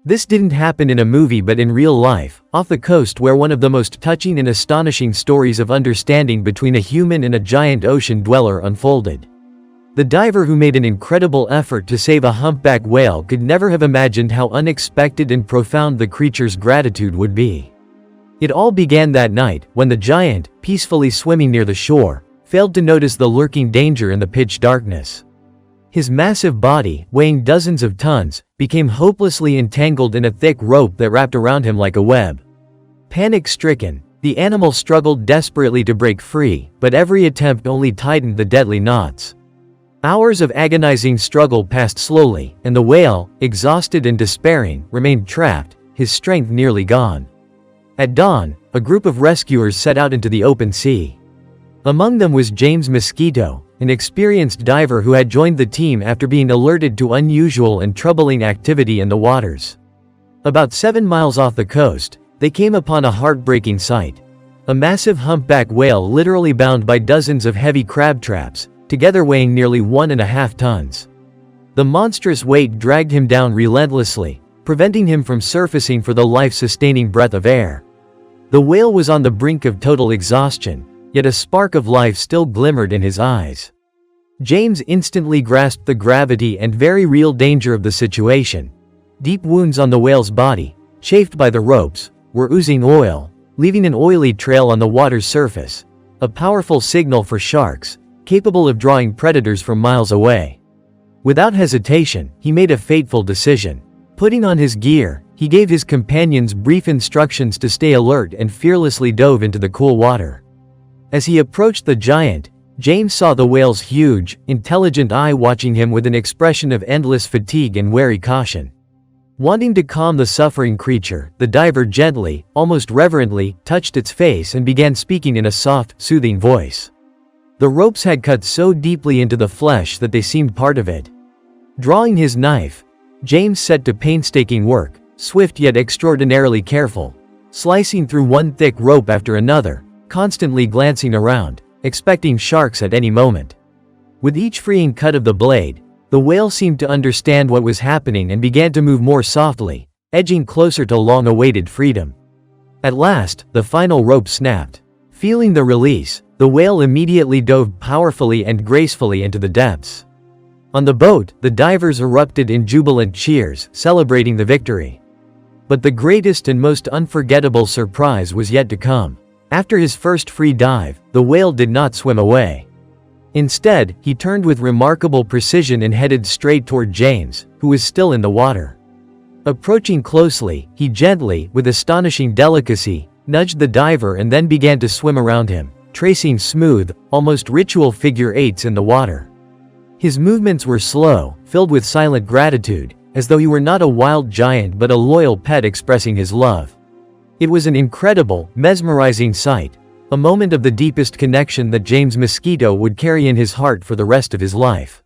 This didn't happen in a movie but in real life, off the coast where one of the most touching and astonishing stories of understanding between a human and a giant ocean dweller unfolded. The diver who made an incredible effort to save a humpback whale could never have imagined how unexpected and profound the creature's gratitude would be. It all began that night, when the giant, peacefully swimming near the shore, failed to notice the lurking danger in the pitch darkness. His massive body, weighing dozens of tons, became hopelessly entangled in a thick rope that wrapped around him like a web. Panic-stricken, the animal struggled desperately to break free, but every attempt only tightened the deadly knots. Hours of agonizing struggle passed slowly, and the whale, exhausted and despairing, remained trapped, his strength nearly gone. At dawn, a group of rescuers set out into the open sea. Among them was James Mosquito, an experienced diver who had joined the team after being alerted to unusual and troubling activity in the waters. About 7 miles off the coast, they came upon a heartbreaking sight. A massive humpback whale literally bound by dozens of heavy crab traps, together weighing nearly 1.5 tons. The monstrous weight dragged him down relentlessly, preventing him from surfacing for the life-sustaining breath of air. The whale was on the brink of total exhaustion, yet a spark of life still glimmered in his eyes. James instantly grasped the gravity and very real danger of the situation. Deep wounds on the whale's body, chafed by the ropes, were oozing oil, leaving an oily trail on the water's surface, a powerful signal for sharks, capable of drawing predators from miles away. Without hesitation, he made a fateful decision. Putting on his gear, he gave his companions brief instructions to stay alert and fearlessly dove into the cool water. As he approached the giant, James saw the whale's huge, intelligent eye watching him with an expression of endless fatigue and wary caution. Wanting to calm the suffering creature, the diver gently, almost reverently, touched its face and began speaking in a soft, soothing voice. The ropes had cut so deeply into the flesh that they seemed part of it. Drawing his knife, James set to painstaking work, swift yet extraordinarily careful, slicing through one thick rope after another, constantly glancing around, expecting sharks at any moment. With each freeing cut of the blade, the whale seemed to understand what was happening and began to move more softly, edging closer to long-awaited freedom. At last, the final rope snapped. Feeling the release, the whale immediately dove powerfully and gracefully into the depths. On the boat, the divers erupted in jubilant cheers, celebrating the victory. But the greatest and most unforgettable surprise was yet to come. After his first free dive, the whale did not swim away. Instead, he turned with remarkable precision and headed straight toward James, who was still in the water. Approaching closely, he gently, with astonishing delicacy, nudged the diver and then began to swim around him, tracing smooth, almost ritual figure eights in the water. His movements were slow, filled with silent gratitude, as though he were not a wild giant but a loyal pet expressing his love. It was an incredible, mesmerizing sight, a moment of the deepest connection that James Mosquito would carry in his heart for the rest of his life.